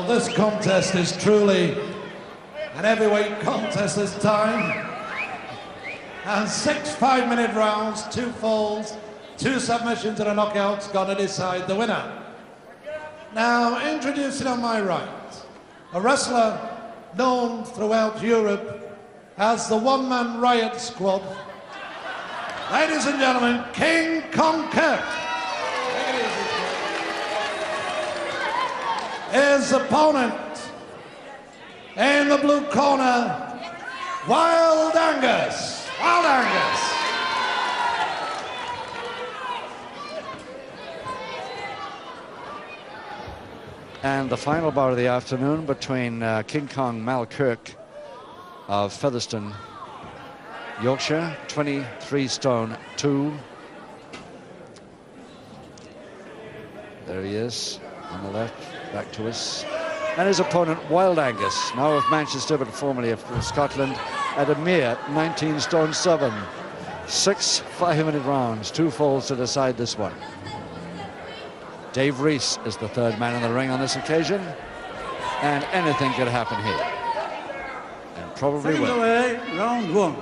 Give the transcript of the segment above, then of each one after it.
this contest is truly an heavyweight contest this time. And 6 5-minute rounds, 2 falls, 2 submissions and a knockout's gonna decide the winner. Now, introducing on my right, a wrestler known throughout Europe as the one-man riot squad. Ladies and gentlemen, King Kong Kirk. His opponent in the blue corner, Wild Angus. Wild Angus. And the final bout of the afternoon between King Kong Mal Kirk of Featherstone, Yorkshire, 23 stone 2. There he is on the left, back to us. And his opponent, Wild Angus, now of Manchester, but formerly of Scotland, at a mere 19 stone 7. 6 5-minute rounds, 2 falls to decide this one. Dave Reese is the third man in the ring on this occasion, and anything could happen here. And probably will. Away, round 1.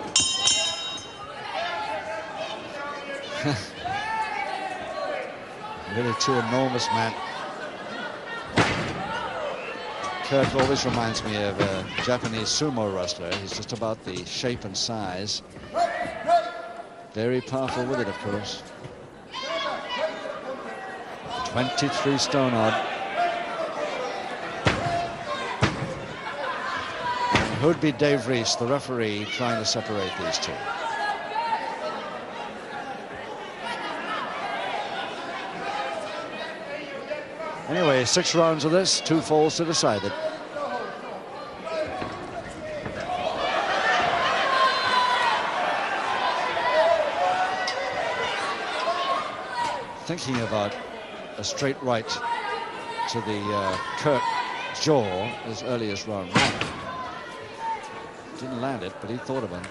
Really two enormous men. Kirk always reminds me of a Japanese sumo wrestler. He's just about the shape and size. Very powerful with it, of course. 23 stone odd. And who'd be Dave Reese, the referee, trying to separate these two? Anyway, 6 rounds of this, 2 falls to decide it. Thinking about a straight right to the Kirk jaw as early as round 1. Didn't land it, but he thought of it.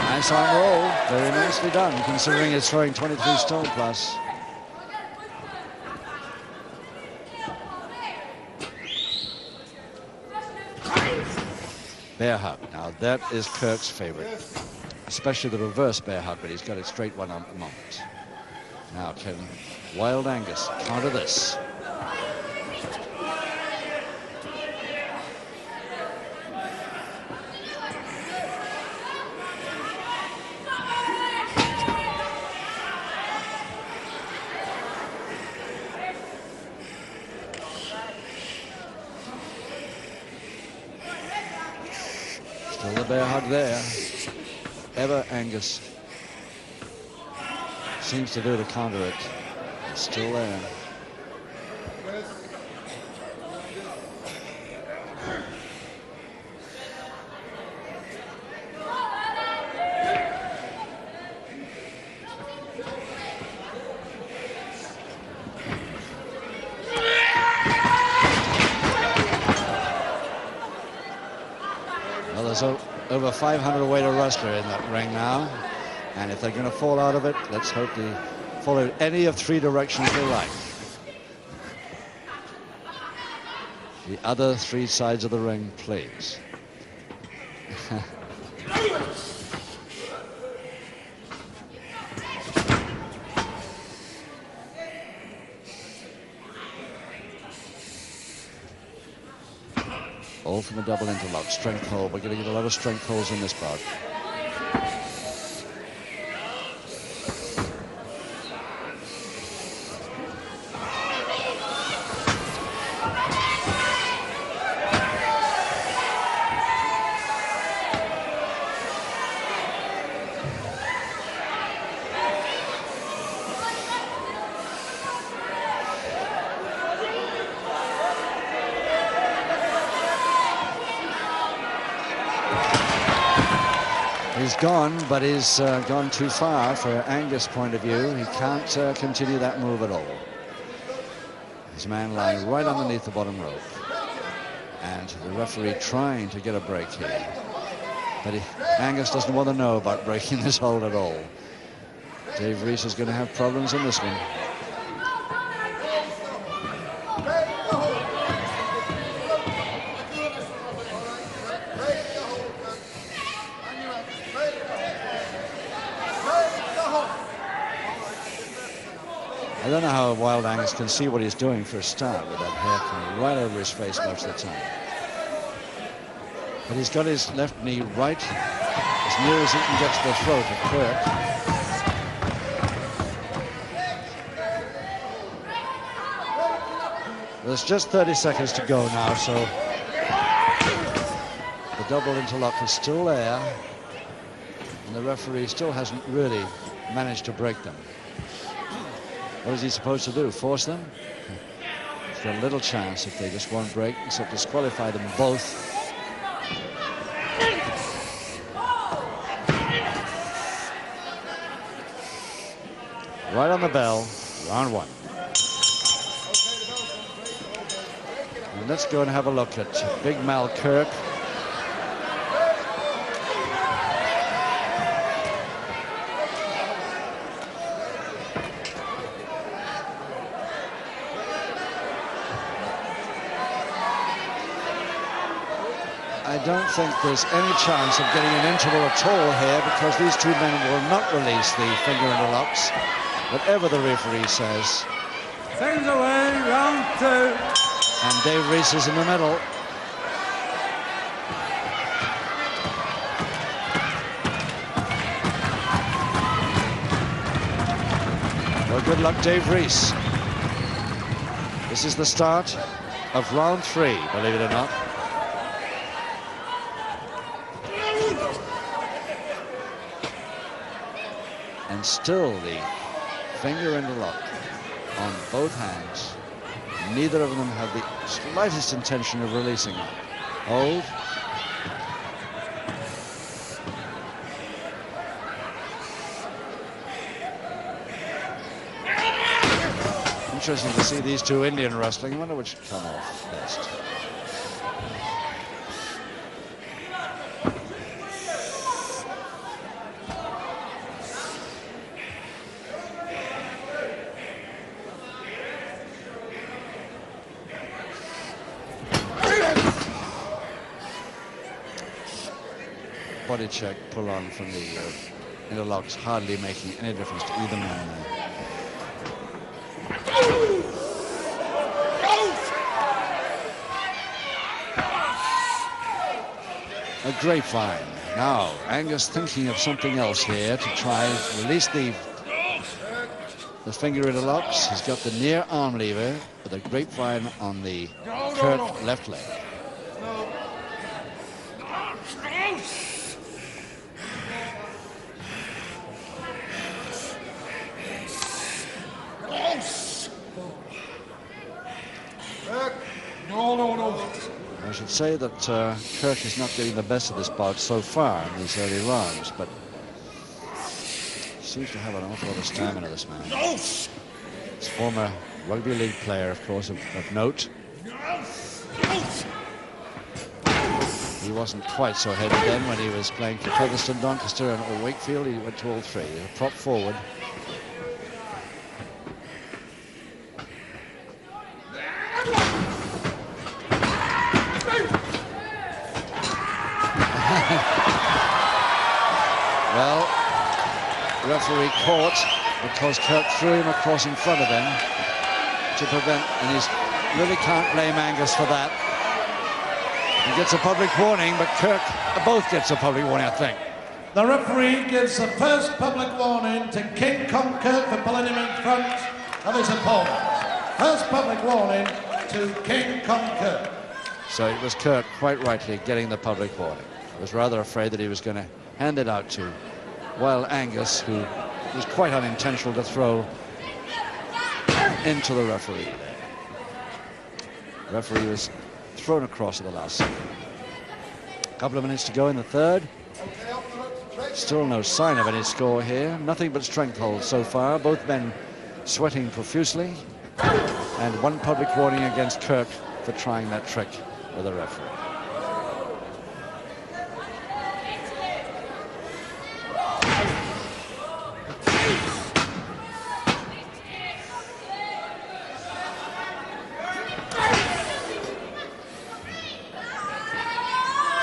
Nice arm roll, very nicely done, considering it's throwing 23 stone plus. Bear hug. Now that is Kirk's favorite, especially the reverse bear hug, but he's got a straight one on the moment. Now can Wild Angus counter this? Still the bear hug there. Ever Angus seems to do to counter it. It's still there. Well, there's over 500 weight of wrestler in that ring now, and if they're going to fall out of it, let's hope they follow any of 3 directions they like. The other 3 sides of the ring, please. All from a double interlock, strength hold. We're going to get a lot of strength holds in this bout. He's gone, but he's gone too far for Angus' point of view. He can't continue that move at all. His man lying right underneath the bottom rope. And the referee trying to get a break here. But Angus doesn't want to know about breaking this hold at all. Dave Rees is going to have problems in this one. I don't know how Wild Angus can see what he's doing for a start with that hair coming right over his face most of the time. But he's got his left knee right as near as he can get to the throat of Kirk. There's just 30 seconds to go now, so the double interlock is still there, and the referee still hasn't really managed to break them. What is he supposed to do? Force them? He's got a little chance if they just won't break, so disqualify them both. Right on the bell, round one. And let's go and have a look at Big Mal Kirk. I don't think there's any chance of getting an interval at all here, because these two men will not release the finger interlocks, whatever the referee says. Seconds away, round two. And Dave Rees is in the middle. Well, good luck, Dave Rees. This is the start of round three, believe it or not. And still the finger interlock on both hands. Neither of them have the slightest intention of releasing it. Hold. Interesting to see these two Indian wrestling. I wonder which would come off best. Body check, pull on from the interlocks, hardly making any difference to either man. A grapevine. Now, Angus thinking of something else here to try and release the finger interlocks. He's got the near arm lever with a grapevine on the Kirk left leg. I should say that Kirk is not getting the best of this bout so far in these early rounds, but he seems to have an awful lot of stamina, this man. His former rugby league player, of course, of note. He wasn't quite so heavy then when he was playing for Featherstone, Doncaster and Wakefield. He went to all three. He was a prop forward. Well, the referee caught because Kirk threw him across in front of him to prevent, and he really can't blame Angus for that. He gets a public warning, but Kirk both gets a public warning, I think. The referee gives the first public warning to King Kong Kirk for pulling him in front of his opponent. First public warning to King Kong Kirk. So it was Kirk, quite rightly, getting the public warning. I was rather afraid that he was going to hand it out to Wild Angus, who was quite unintentional to throw into the referee. The referee was thrown across at the last second. A couple of minutes to go in the third. Still no sign of any score here. Nothing but strength holds so far. Both men sweating profusely. And one public warning against Kirk for trying that trick with the referee.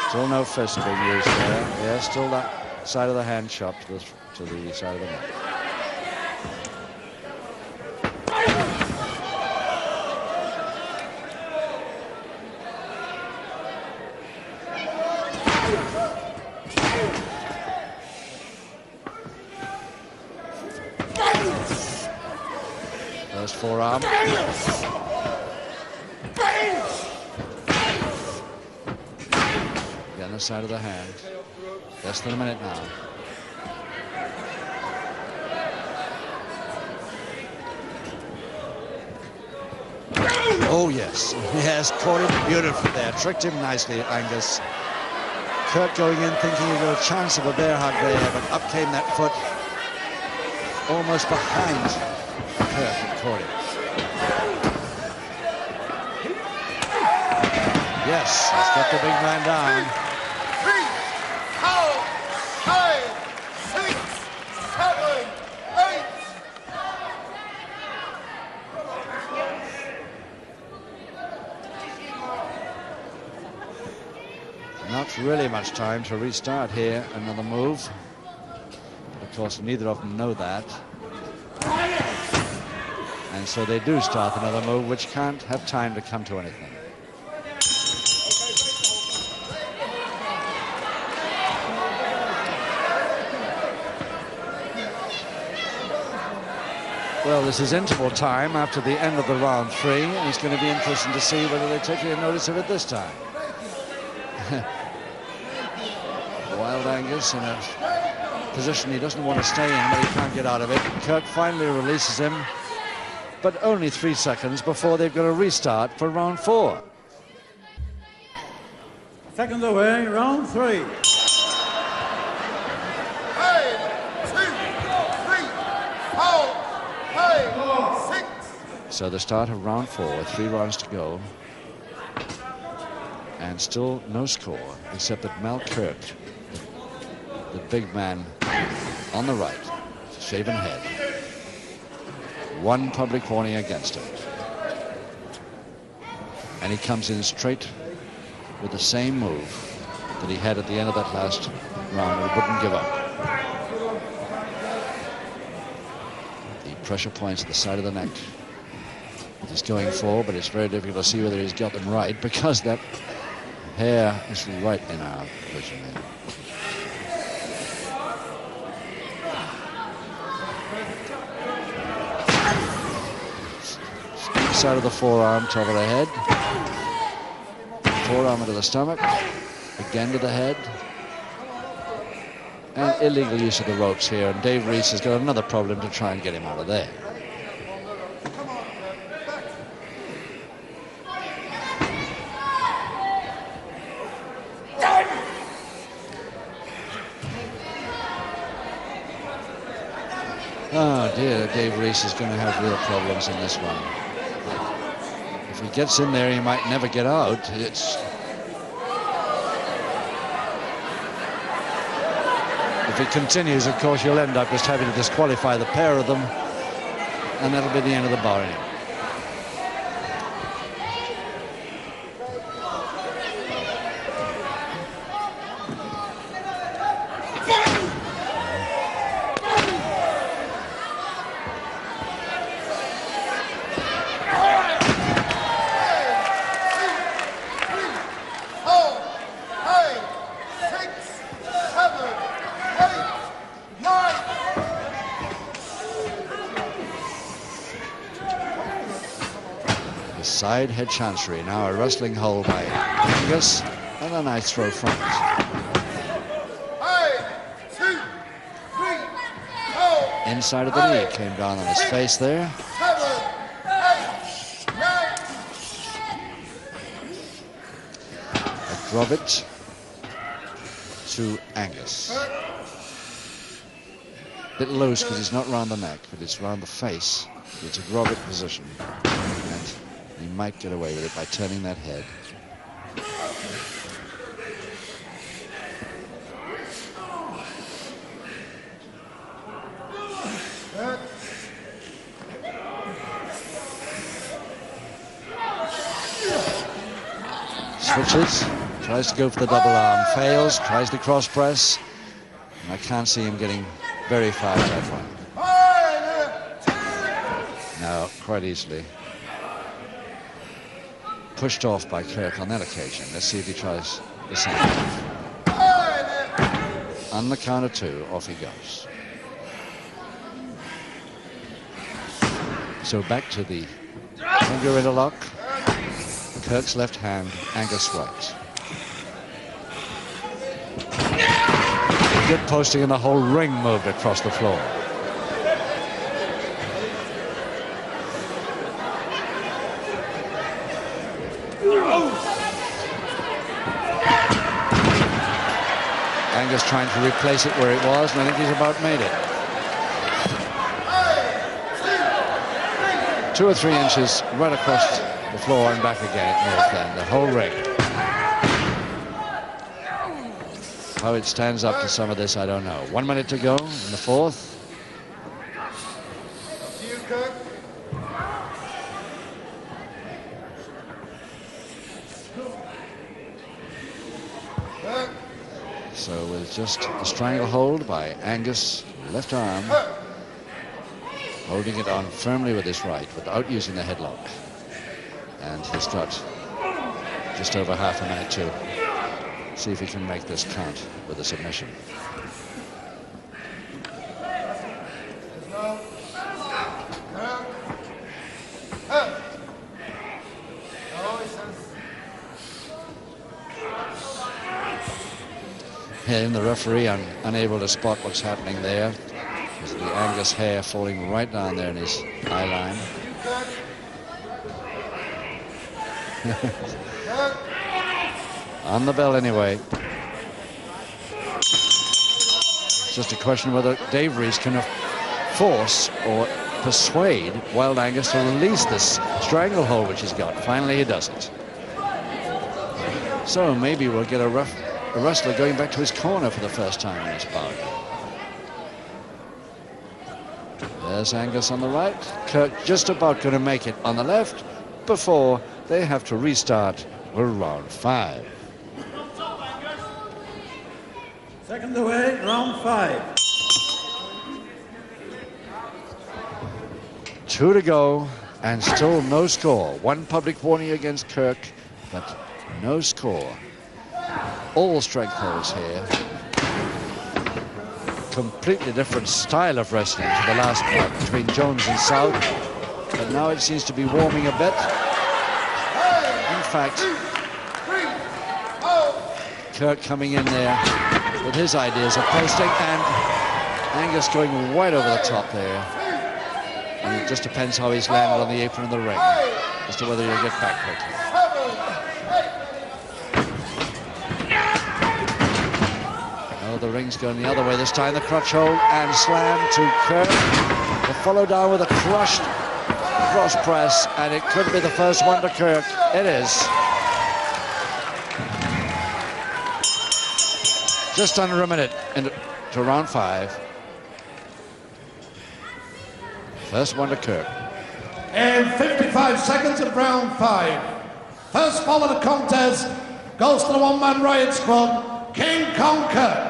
Still no fist being used there. Yeah, still that side of the hand chopped to the side of the neck. First forearm. Again, the side of the hand. Less than a minute now. Oh, yes. Yes, caught him beautifully there. Tricked him nicely, Angus. Kirk going in thinking he got a chance of a bear hug there, but up came that foot. Almost behind Kirk and caught him. Yes, he's got the big man down. 3, 4, 5, 6, 7, 8. Not really much time to restart here. Another move. But of course, neither of them know that. And so they do start another move, which can't have time to come to anything. Well, this is interval time after the end of the round 3, and it's going to be interesting to see whether they take any notice of it this time. Wild Angus in a position he doesn't want to stay in, but he can't get out of it. Kirk finally releases him, but only 3 seconds before they've got to restart for round 4. Seconds away, round 3. 5, 2, 3, 4, 5, 6. So the start of round 4, 3 rounds to go. And still no score, except that Mal Kirk, the big man on the right, shaven head, one public warning against him. And he comes in straight with the same move that he had at the end of that last round, and he wouldn't give up. The pressure points at the side of the neck that he's going for, but it's very difficult to see whether he's got them right because that hair is right in our vision there. Side of the forearm, top of the head. Forearm into the stomach. Again to the head. And illegal use of the ropes here. And Dave Reese has got another problem to try and get him out of there. Oh dear, Dave Reese is going to have real problems in this one. If he gets in there, he might never get out. If he continues, of course, you'll end up just having to disqualify the pair of them, and that'll be the end of the barring. Side head chancery, now a wrestling hold by Angus, and a nice throw front. 5, 2, 3, 4. Inside of the knee, came down on his face there. 7, 8, 9. A drop it to Angus. bit loose because it's not round the neck, but it's round the face. It's a grobber position, and he might get away with it by turning that head. Switches, tries to go for the double arm, fails, tries the cross press, and I can't see him getting very far with that one. No, quite easily. Pushed off by Kirk on that occasion. Let's see if he tries the same. On the count of 2, off he goes. So back to the finger interlock. Kirk's left hand, Angus right. Good posting and the whole ring moved across the floor. Angus trying to replace it where it was, and I think he's about made it. 2 or 3 inches right across the floor and back again. Then the whole ring. How it stands up to some of this, I don't know. 1 minute to go in the 4th. So with just a stranglehold by Angus, left arm, holding it on firmly with his right without using the headlock. And he's got just over half a minute to see if he can make this count with a submission. And the referee unable to spot what's happening there. There's the Angus hair falling right down there in his eye line. On the bell anyway. It's just a question whether Dave Rees can force or persuade Wild Angus to release this stranglehold which he's got. Finally he does it. So maybe we'll get a wrestler going back to his corner for the first time in this bout. There's Angus on the right. Kirk just about going to make it on the left before they have to restart for round 5. Second away, round 5. 2 to go and still no score. 1 public warning against Kirk, but no score. All strength holds here. Completely different style of wrestling to the last part between Jones and South, but now it seems to be warming a bit. In fact, Kirk coming in there with his ideas of posting, and Angus going right over the top there. And it just depends how he's landed on the apron of the ring as to whether he'll get back quickly. The ring's going the other way this time. The crutch hold and slam to Kirk. The follow down with a crushed cross press, and it could be the first one to Kirk. It is. Just under a minute into round 5. First one to Kirk. In 55 seconds of round 5. First ball of the contest goes to the one-man riot squad, King Kong Kirk.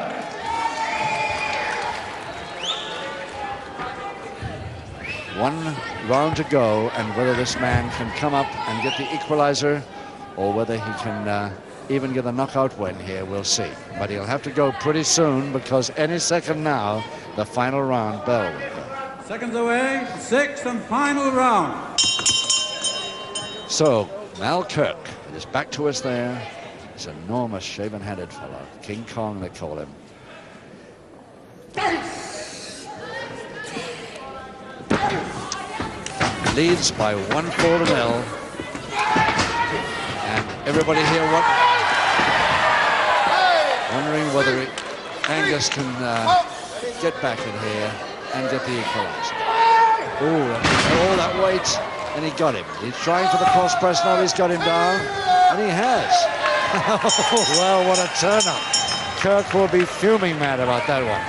1 round to go, and whether this man can come up and get the equalizer or whether he can even get a knockout win here, we'll see. But he'll have to go pretty soon, because any second now, the final round bell will go. Seconds away, 6th and final round. So, Mal Kirk, with his back to us there, this enormous shaven-headed fellow, King Kong they call him. Leads by 1-4-0, and everybody here wondering whether Angus can get back in here. and get the equalizer. All that weight, and he got him. He's trying for the cross press now. He's got him down, and he has. Well, what a turn-up. Kirk will be fuming mad about that one.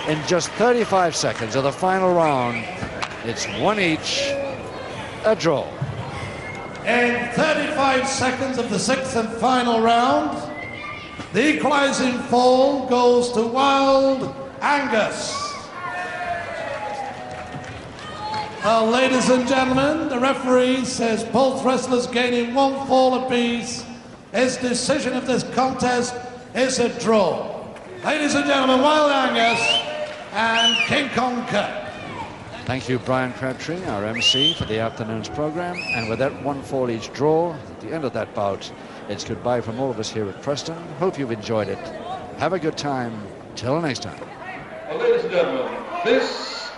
In just 35 seconds of the final round, it's one each, a draw. In 35 seconds of the sixth and final round, the equalizing fall goes to Wild Angus. Ladies and gentlemen, the referee says both wrestlers gaining one fall apiece. His decision of this contest is a draw. Ladies and gentlemen, Wild Angus and King Kong Kirk. Thank you, Brian Crabtree, our MC for the afternoon's program. And with that one fall each draw, at the end of that bout, it's goodbye from all of us here at Preston. Hope you've enjoyed it. Have a good time. Till next time. Well, ladies and gentlemen, this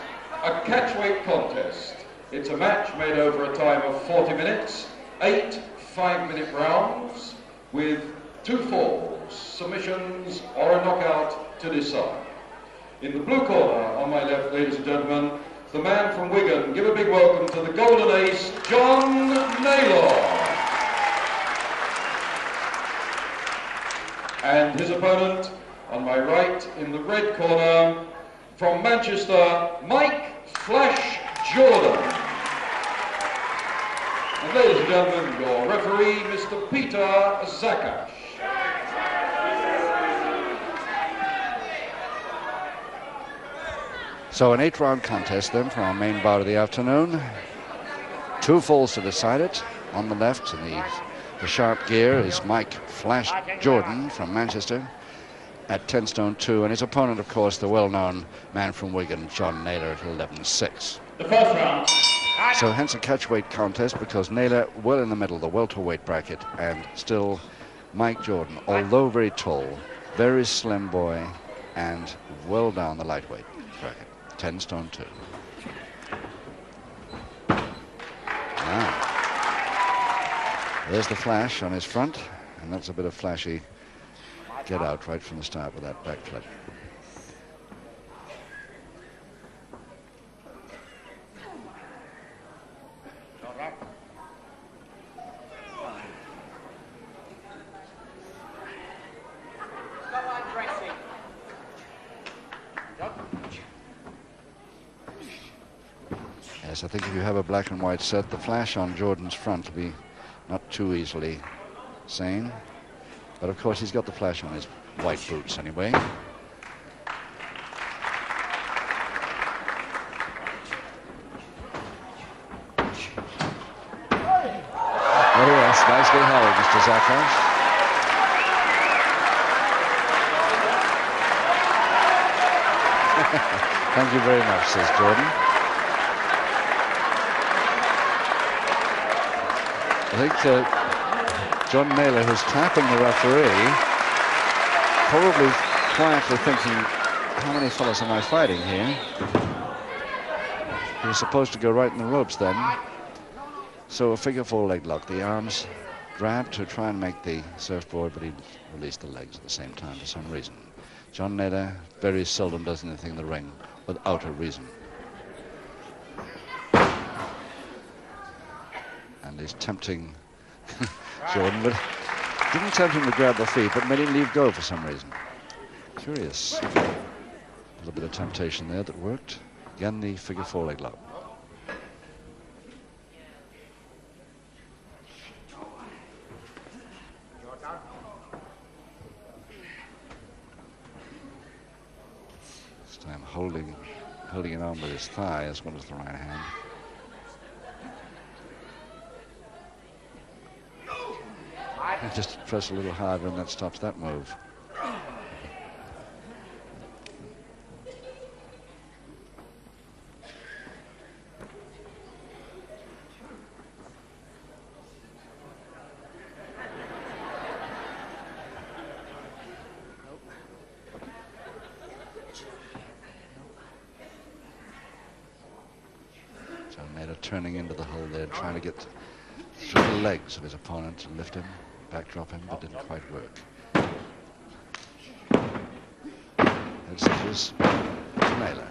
a catchweight contest. It's a match made over a time of 40 minutes, 8 5-minute rounds with 2 falls, submissions or a knockout to decide. In the blue corner on my left, ladies and gentlemen, the man from Wigan. Give a big welcome to the Golden Ace, John Naylor. And his opponent on my right in the red corner from Manchester, Mike Flash Jordan. And ladies and gentlemen, your referee, Mr. Peter Zakash. So an 8-round contest then for our main bout of the afternoon. 2 falls to decide it. On the left in the sharp gear is Mike Flash Jordan from Manchester at 10 stone 2, and his opponent, of course, the well-known man from Wigan, John Naylor, at 11.6. The first round. So hence a catchweight contest, because Naylor well in the middle, the welterweight bracket, and still Mike Jordan, although very tall, very slim boy, and well down the lightweight bracket, 10 stone 2. Now, there's the flash on his front, and that's a bit of flashy get out right from the start with that back flip. Yes, I think if you have a black and white set, the flash on Jordan's front will be not too easily seen. But of course, he's got the flash on his white boots anyway. Oh yes, nicely held, Mr. Zakash. Thank you very much, says Jordan. I think John Naylor, who's tapping the referee, probably quietly thinking, how many fellas am I fighting here? He was supposed to go right in the ropes then. So a figure 4 leg lock, the arms grabbed to try and make the surfboard, but he released the legs at the same time for some reason. John Naylor very seldom does anything in the ring without a reason. And he's tempting Jordan, but didn't tempt him to grab the feet, but made him leave go for some reason. Curious. A little bit of temptation there that worked. Again, the figure 4 leg lock. This time holding it on with his thigh as well as the right hand. Just press a little harder and that stops that move. John Naylor turning into the hole there, trying to get through the legs of his opponent to lift him. Backdrop him, but didn't quite work. Head scissors to Naylor.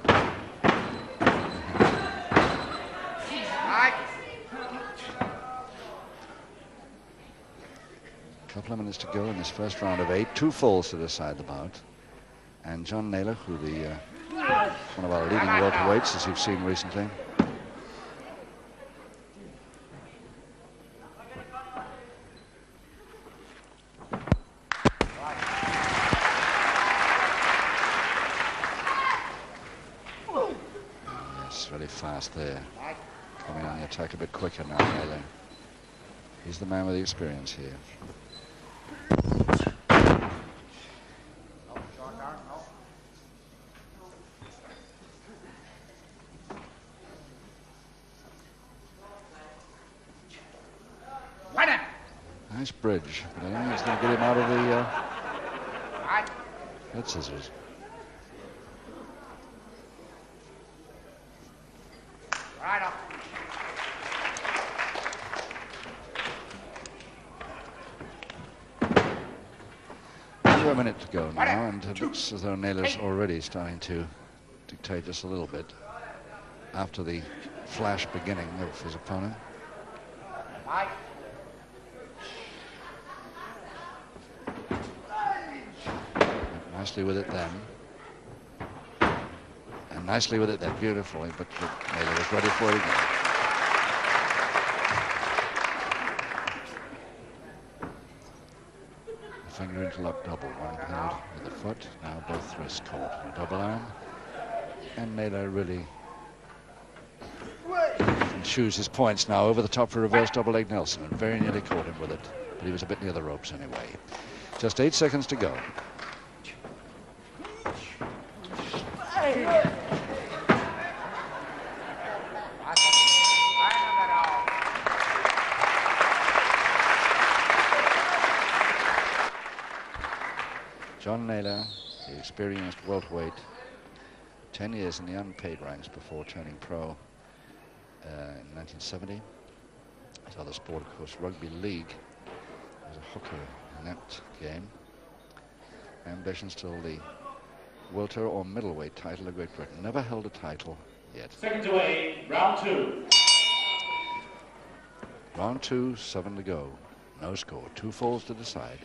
A couple of minutes to go in this first round of 8. 2 falls to decide the bout. And John Naylor, who one of our leading welterweights, as you've seen recently. Yes, really fast there. Coming on the attack a bit quicker now, Naylor. He's the man with the experience here. Nice bridge, but I don't think it's going to get him out of the head scissors. Under a minute to go now, and it looks as though Naylor's already starting to dictate just a little bit after the flash beginning of his opponent. Nicely with it then. And nicely with it then, beautifully, but Naylor was ready for it again. Finger interlock double, one held with the foot, now both wrists caught in a double arm. And Naylor really can choose his points now over the top for reverse double leg Nelson, and very nearly caught him with it, but he was a bit near the ropes anyway. Just 8 seconds to go. John Naylor, the experienced welterweight, 10 years in the unpaid ranks before turning pro in 1970. His other sport, of course, rugby league. He was a hooker in that game. Ambitions till the welter or middleweight title of Great Britain. Never held a title yet. Seconds away, round 2. Round 2, 7 to go. No score, 2 falls to decide.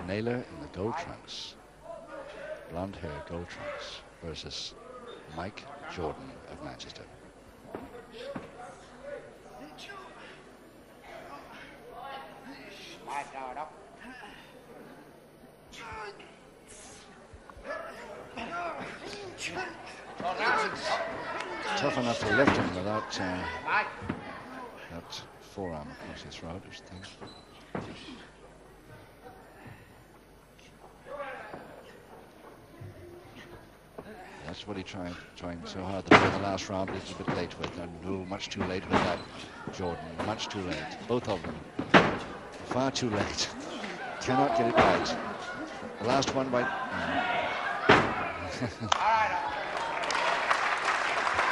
Naylor in the gold trunks, blonde hair gold trunks, versus Mike Jordan of Manchester. Tough enough to lift him without that forearm across his throat, I think. That's what he trying so hard to do in the last round, but he's a bit late with it. No, much too late with that, Jordan. Much too late. Both of them. Far too late. Cannot get it right. The last one by...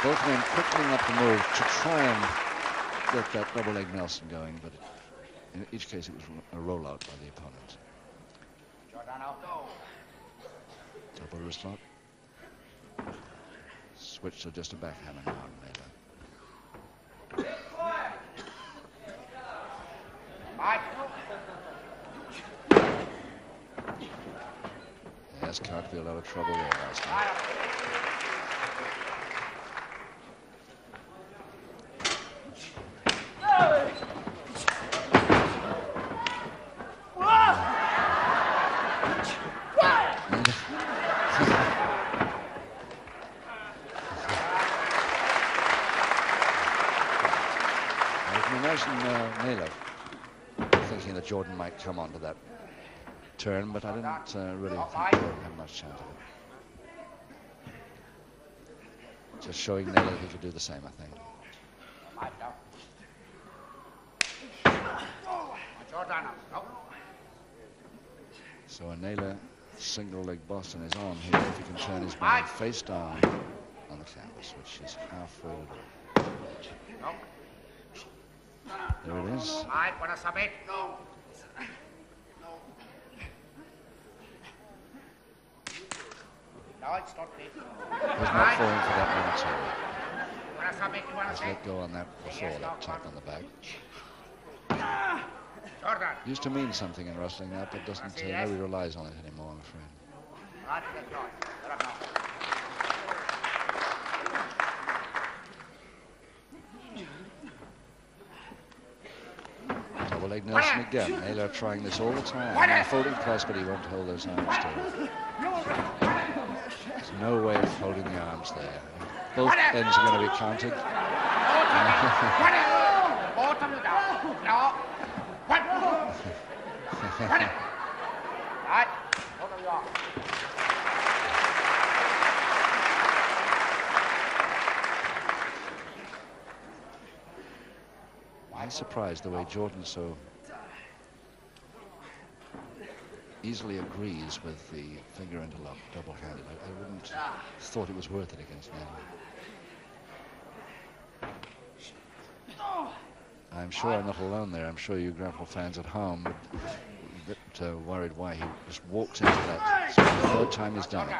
Both men quickening up the move to try and get that double leg Nelson going, but in each case it was a rollout by the opponent. Double wrist lock. Switch to just a backhammer now on Naylor. Yes, can't be a lot of trouble there last time. Naylor thinking that Jordan might come onto that turn, but I didn't really think Jordan had much chance of it. Just showing Naylor that he could do the same, I think. So a Naylor single leg Boston is on here if he can turn his body face down on the canvas, which is halfway. There it is. He's not falling for that momentarily. He's let go on that before, that tap on the back. Used to mean something in wrestling now, but doesn't. Nobody relies on it anymore, I'm afraid. Double leg Nelson again. Naylor trying this all the time. Folding press, but he won't hold those arms still. There's no way of holding the arms there. Both ends are going to be counted. I'm surprised the way Jordan so easily agrees with the finger interlock double-handed. I wouldn't have thought it was worth it against Naylor. I'm sure I'm not alone there. I'm sure you grapple fans at home would be a bit worried why he just walks into that. It's the third time he's done it.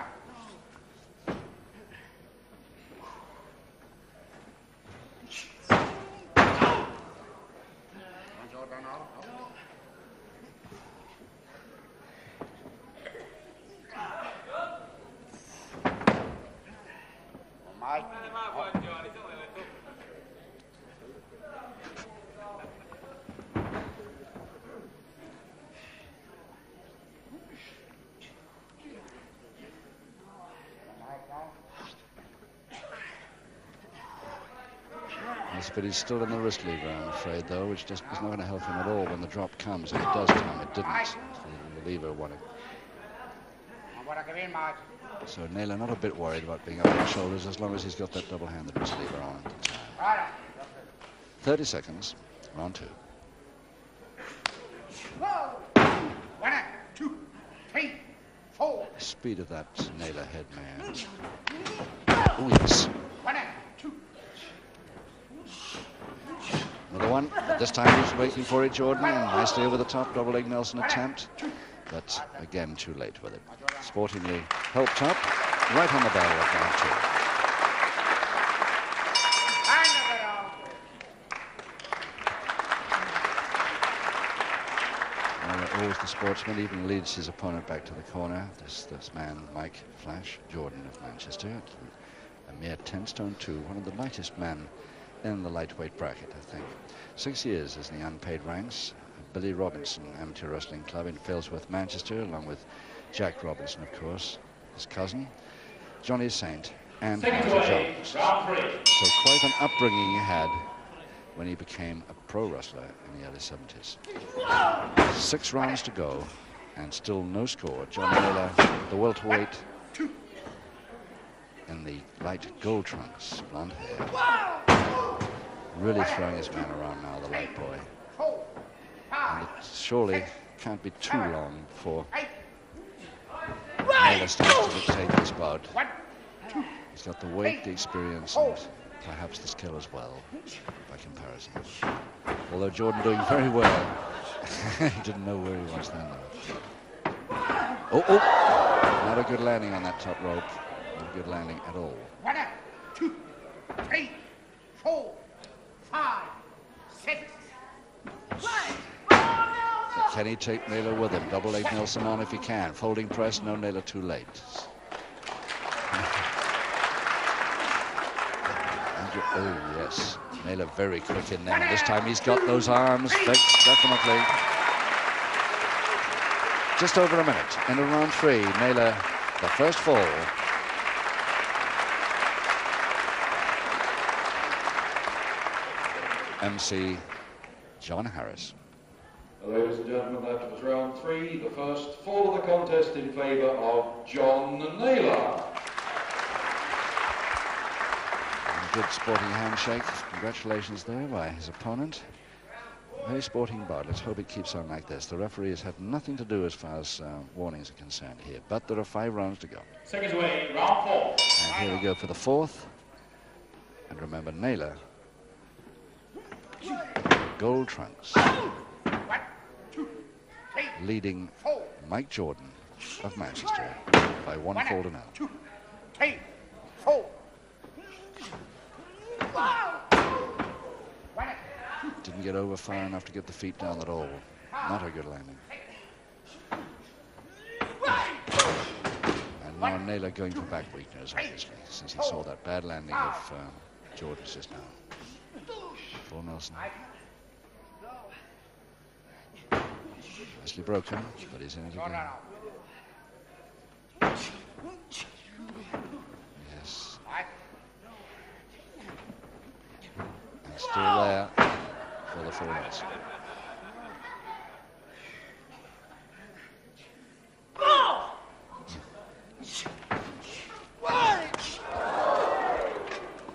Yes, but he's still in the wrist lever, I'm afraid, though, which just is not going to help him at all when the drop comes. If it does come, it didn't. The lever won it. So Naylor not a bit worried about being up on the shoulders as long as he's got that double-handed wrist lever on at the time. 30 seconds, round 2. 1, 2, 3, 4. The speed of that Naylor head, man. Oh, yes. 1, 2. Another one. This time he's waiting for it, Jordan. And nicely over the top, double leg Nelson attempt. But again, too late with it. Sportingly helped up, right on the barrel of round 2. Always the sportsman, even leads his opponent back to the corner. This man, Mike Flash Jordan of Manchester, a mere 10 stone 2, one of the lightest men in the lightweight bracket, I think. 6 years is in the unpaid ranks. Billy Robinson Amateur Wrestling Club in Failsworth, Manchester, along with Jack Robinson, of course, his cousin, Johnny Saint, and Arthur Jones. So quite an upbringing he had when he became a pro wrestler in the early 70s. 6 rounds to go, and still no score. John Naylor, the welterweight, in the light gold trunks, blonde hair. Really throwing his man around now, the light boy. And it surely can't be too long before Naylor starts to dictate this bout. He's got the weight, the experience, and perhaps the skill as well, by comparison. Although Jordan doing very well, he didn't know where he was then. Oh, not a good landing on that top rope. Not a good landing at all. 1, 2, 3, 4, 5, 6. Can he take Naylor with him? Double leg Nelson on if he can. Folding press, no Naylor too late. Oh, yes. Naylor very quick in there. And this time he's got those arms fixed, definitely. Just over a minute into round 3. Naylor, the first fall. MC John Harris. Ladies and gentlemen, that was round 3, the first fall of the contest in favour of John Naylor. Good sporting handshake. Congratulations there by his opponent. Very sporting bout. Let's hope it keeps on like this. The referee has had nothing to do as far as warnings are concerned here, but there are 5 rounds to go. Seconds away, round 4. And here we go for the 4th. And remember, Naylor, gold trunks, leading Mike Jordan of Manchester by 1 fall to 0. 2, 3, 4. Didn't get over far enough to get the feet down at all. Not a good landing. And now Naylor going for back weakness, obviously, since he saw that bad landing of Jordan's just now. Paul Nelson. Nicely broken, but he's in it again. Yes. And still there for the full race.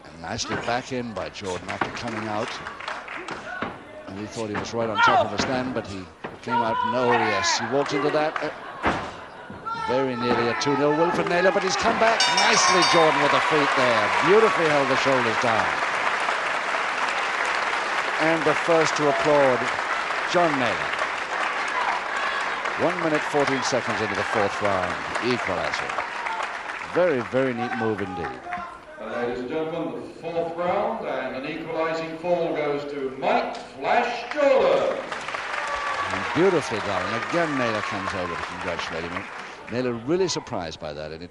And nicely back in by Jordan after coming out. And we thought he was right on top of us then, but he came out. No, yes, he walked into that. Very nearly a 2-0 Wilfred Naylor, but he's come back nicely, Jordan, with the feet there. Beautifully held the shoulders down. And the first to applaud, John Naylor. 1 minute 14 seconds into the fourth round, equalizer. Very, very neat move indeed. Ladies and gentlemen, the fourth round, and an equalising fall goes to Mike Flash Jordan. And beautifully done. And again, Naylor comes over to congratulate him. Naylor really surprised by that, and it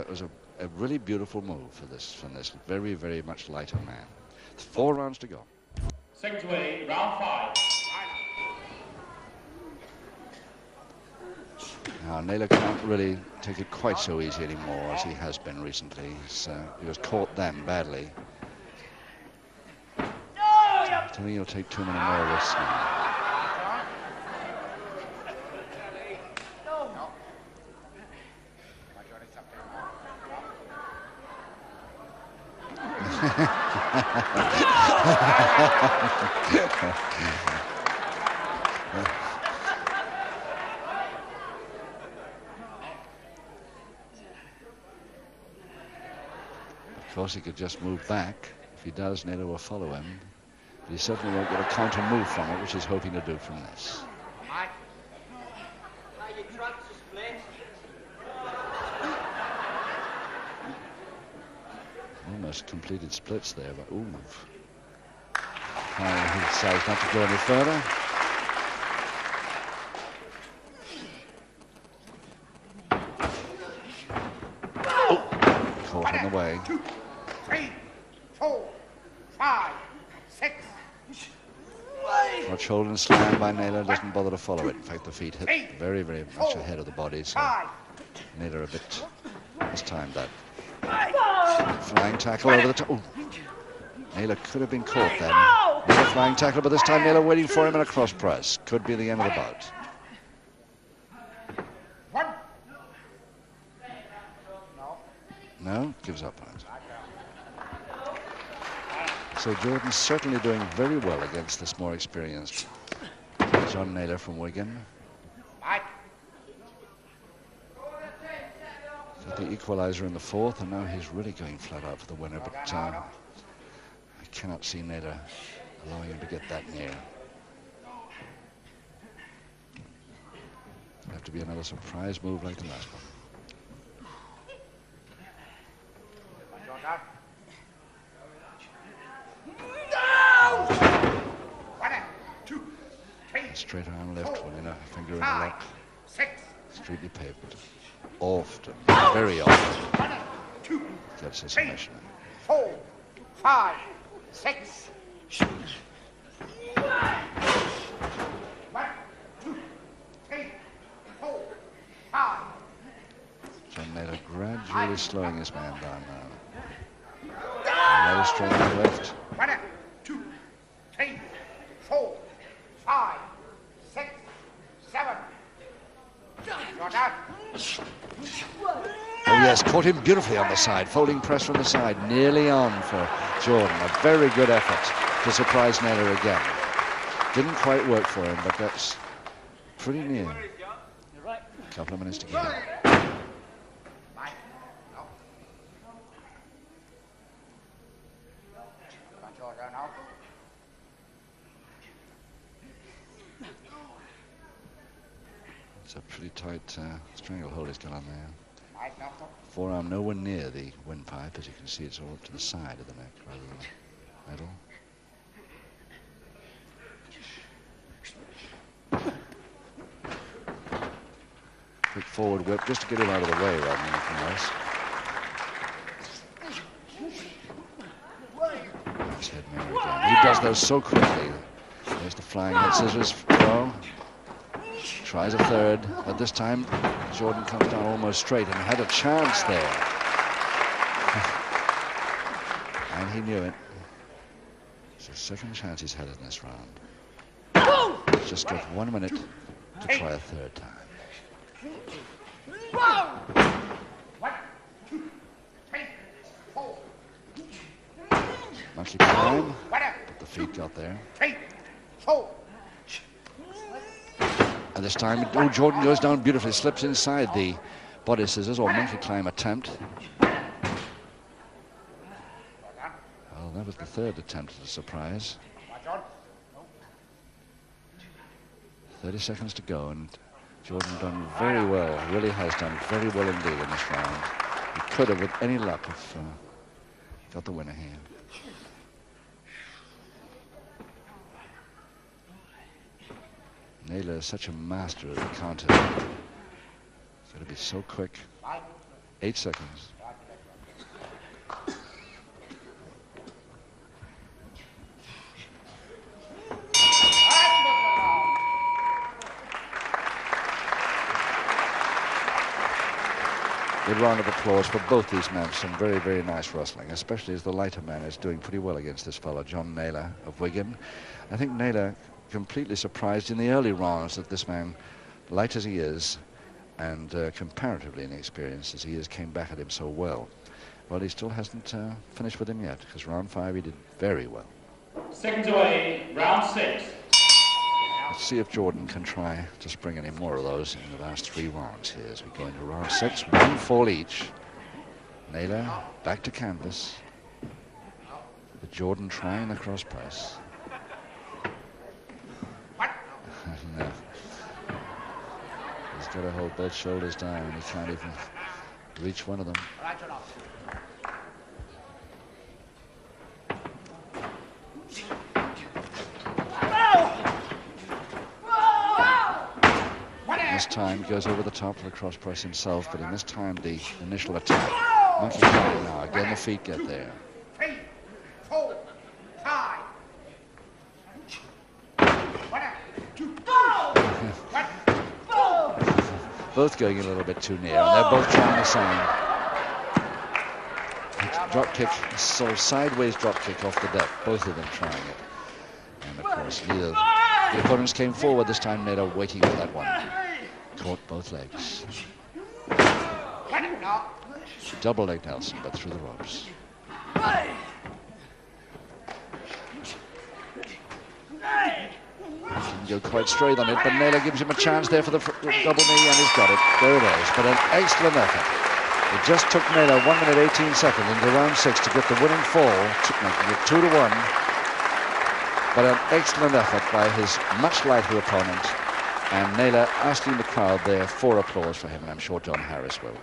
was a really beautiful move for this, from this very, very much lighter man. 4 rounds to go. 6-way, round 5. Now, Naylor can't really take it quite so easy anymore as he has been recently. He was caught then badly. I think he'll take too many more risks now. Of course, he could just move back. If he does, Naylor will follow him. But he certainly won't get a counter move from it, which he's hoping to do from this. Almost completed splits there, but ooh. He decides not to go any further. Caught on the way. 2, 3, 4, 5, 6. Watch hold and slam by Naylor, doesn't bother to follow it. In fact, the feet hit very, very much ahead of the body, so Naylor a bit mistimed that. Flying tackle over the top. Naylor could have been caught then. Another flying tackle, but this time Naylor waiting for him in a cross press. Could be the end of the bout. No, gives up on it. So Jordan's certainly doing very well against this more experienced John Naylor from Wigan. Got the equalizer in the fourth, and now he's really going flat out for the winner, but I cannot see Naylor allowing him to get that near. It'll have to be another surprise move like the last one. Straight arm left one in a finger in the lock. Streetly pavement. Often, very often, gets a submission. 4, 5, 6. 1, 2, 3, 4, 5. John Naylor gradually slowing his man down now. Another straight arm left. 1, 2, 3, 4, 5, 6, 7. Oh yes, caught him beautifully on the side. Folding press from the side, nearly on for Jordan. A very good effort to surprise Naylor again. Didn't quite work for him, but that's pretty near. A couple of minutes to go. It's a pretty tight stranglehold he's got on there. Forearm nowhere near the windpipe. As you can see, it's all up to the side of the neck rather than the middle. quick forward whip just to get him out of the way rather than anything else. Let's head Mayer again. He does those so quickly. There's the flying head scissors throw. Tries a third, but this time Jordan comes down almost straight and had a chance there. And he knew it. It's the second chance he's had in this round. He's just got 1 minute to try a third time. 1, 2, 3, 4. Monkey climb, but the feet got there. 3, 4. And this time, oh, Jordan goes down beautifully, slips inside the body scissors or monkey climb attempt. Well, that was the third attempt at a surprise. 30 seconds to go, and Jordan done very well, really has done very well indeed in this round. He could have, with any luck, have got the winner here. Naylor is such a master of the counter. It's got to be so quick. 8 seconds. Good round of applause for both these men. Some very, very nice wrestling, especially as the lighter man is doing pretty well against this fellow, John Naylor of Wigan. I think Naylor completely surprised in the early rounds that this man, light as he is, and comparatively inexperienced as he is, came back at him so well. Well, he still hasn't finished with him yet, because round 5 he did very well. Seconds away, round 6. Let's see if Jordan can try to spring any more of those in the last 3 rounds here as we go into round 6. 1 fall each. Naylor back to canvas. But Jordan trying the cross press. No. He's got to hold both shoulders down. He can't even reach one of them. This time he goes over the top of the cross press himself, but in this time the initial attack. Monkey climb now. Again the feet get there. 3, 4, 5. Both going a little bit too near, and they're both trying the same. Drop kick, so sideways drop kick off the deck, both of them trying it. And of course, neither the opponents came forward this time. Naylor waiting for that one. Caught both legs. Double leg Nelson, but through the ropes. Didn't go quite straight on it, but Naylor gives him a chance there for the double knee, and he's got it. There it is, but an excellent effort. It just took Naylor 1 minute 18 seconds into round 6 to get the winning fall, making it 2-1. But an excellent effort by his much lighter opponent, and Naylor asking the crowd there for applause for him, and I'm sure John Harris will.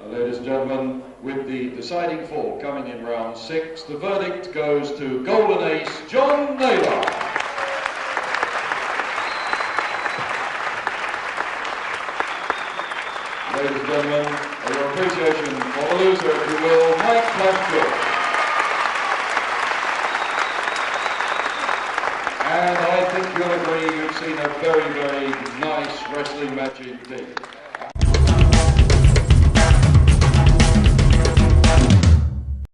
Ladies and gentlemen, with the deciding fall coming in round 6, the verdict goes to Golden Ace John Naylor. Ladies and gentlemen, your appreciation for the loser, if you will, Mike Blanchard. And I think you'll agree you've seen a very, very nice wrestling match indeed.